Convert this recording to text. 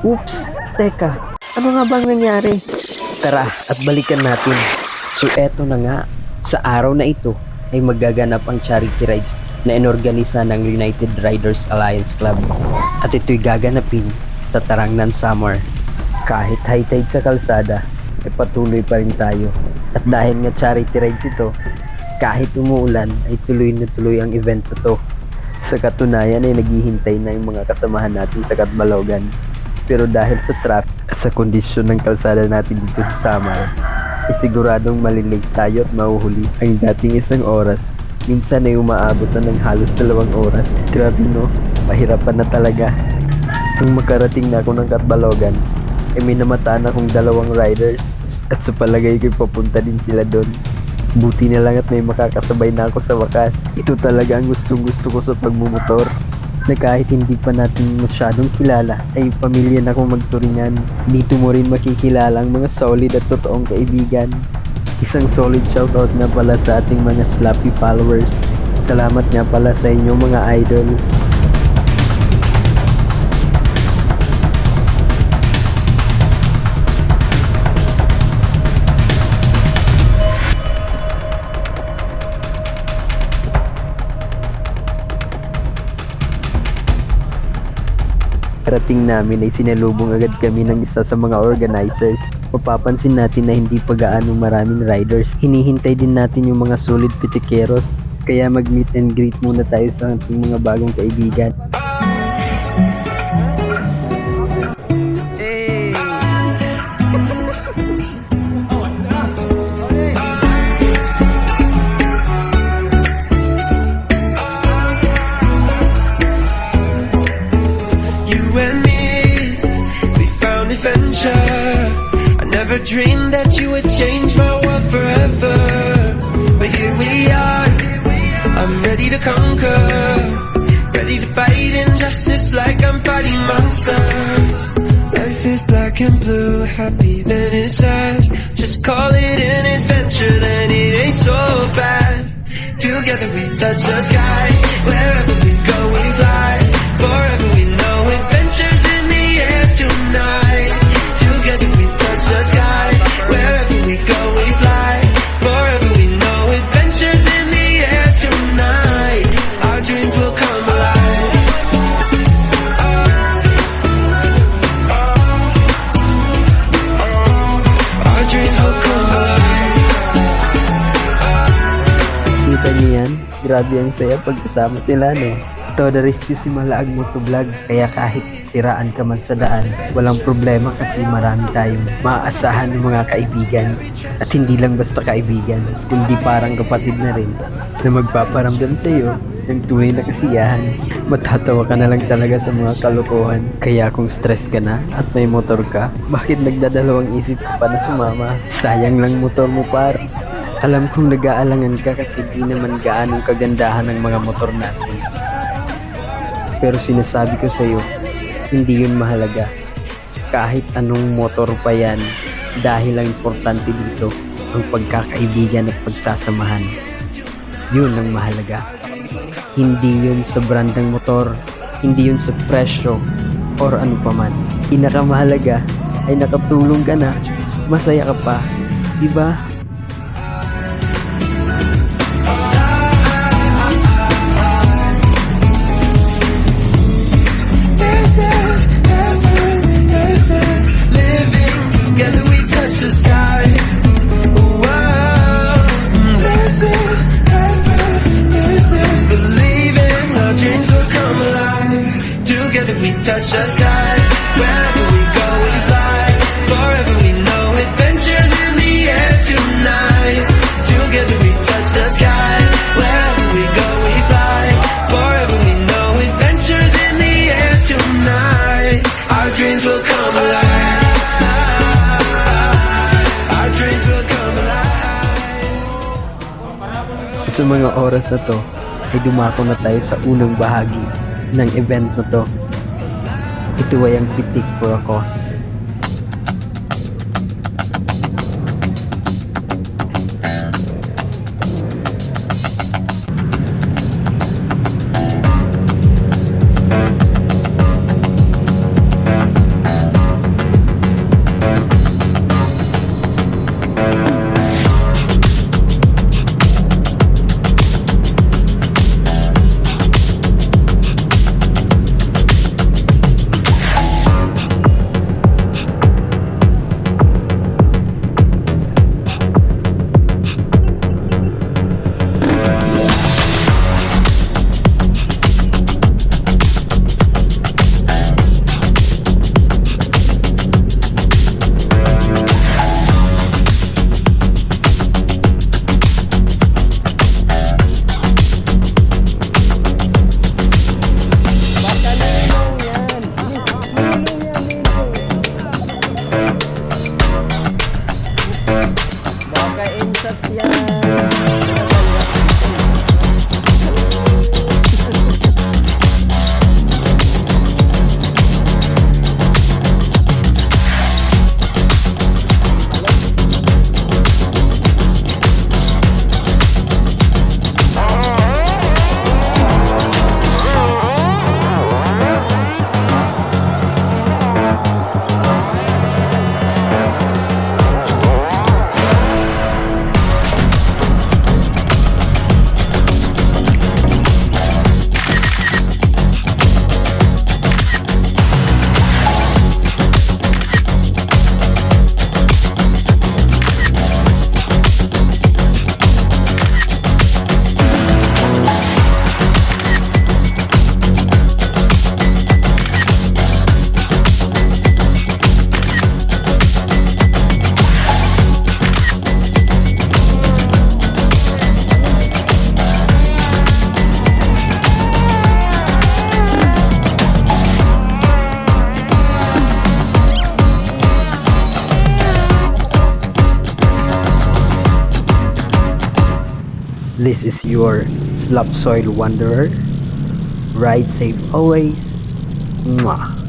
Oops, teka, ano nga bang nangyari? Tara at balikan natin. So eto na nga, sa araw na ito ay magaganap ang charity rides na inorganisa ng United Riders Alliance Club. At ito'y gaganapin sa Tarangnan Summer. Kahit high tide sa kalsada, ay patuloy pa rin tayo. At dahil nga charity rides ito, kahit umuulan ay tuloy na tuloy ang event na to. Sa katunayan ay naghihintay na yung mga kasamahan natin sa Catbalogan. Pero dahil sa traffic at sa kondisyon ng kalsada natin dito sa Samar, ay siguradong malilate tayo at mahuhuli ang dating 1 oras. Minsan ay umaabot na ng halos 2 oras. Grabe no, pahirapan na talaga. Nung makarating na ako ng Catbalogan, ay may namataan akong 2 riders at sa palagay ko'y papunta din sila doon. Buti na lang at may makakasabay na ako sa wakas. Ito talaga ang gustong-gusto ko sa pagmumotor, na kahit hindi pa natin masyadong kilala ay pamilya na akong magturingan. Dito mo rin makikilala ang mga solid at totoong kaibigan. Isang solid shoutout na pala sa ating mga Slappy followers. Salamat nga pala sa inyo mga idol. Parating namin ay sinalubong agad kami ng isa sa mga organizers. Mapapansin natin na hindi pa gaano maraming riders. Hinihintay din natin yung mga solid pitikeros. Kaya mag meet and greet muna tayo sa ating mga bagong kaibigan. I never dreamed that you would change my world forever, but here we are. I'm ready to conquer, ready to fight injustice like I'm fighting monsters. Life is black and blue, happy then it's sad. Just call it an adventure, then it ain't so bad. Together we touch the sky, wherever we go we fly. Forever we know adventures in the air tonight. Together we touch the sky, wherever we go we fly. Forever we know adventures in the air tonight. Our dreams will come alive. Our dreams will come alive. Kita niyo yan? Grabe ang saya pagkasama sila, no? Ito the rescue si Malaag Motovlog. Kaya kahit siraan ka man sa daan, walang problema kasi marami tayong maaasahan ng mga kaibigan. At hindi lang basta kaibigan, kundi parang kapatid na rin na magpaparamdam sa iyo ng tunay na kasiyahan. Matatawa ka na lang talaga sa mga kalokohan. Kaya kung stress ka na at may motor ka, bakit nagdadalawang isip ka pa na sumama? Sayang lang motor mo par. Alam kong nag-aalangan ka kasi di naman gaanong kagandahan ng mga motor natin. Pero sinasabi ko sa'yo, hindi yun mahalaga. Kahit anong motor pa yan, dahil ang importante dito, ang pagkakaibigan at pagsasamahan. Yun ang mahalaga. Hindi yun sa brand ng motor, hindi yun sa presyo, or ano pa man. Pinakamahalaga ay nakatulong ka na, masaya ka pa, diba? Touch the sky, wherever we go we fly. Forever we know adventures in the air tonight. Together we touch the sky, wherever we go we fly. Forever we know adventures in the air tonight. Our dreams will come alive. Our dreams will come alive. At sa mga oras na to, ay dumako na tayo sa unang bahagi ng event na to. Ito ay ang Pitik for a Cause. This is your Slap Soil Wanderer. Ride safe always. Mwah.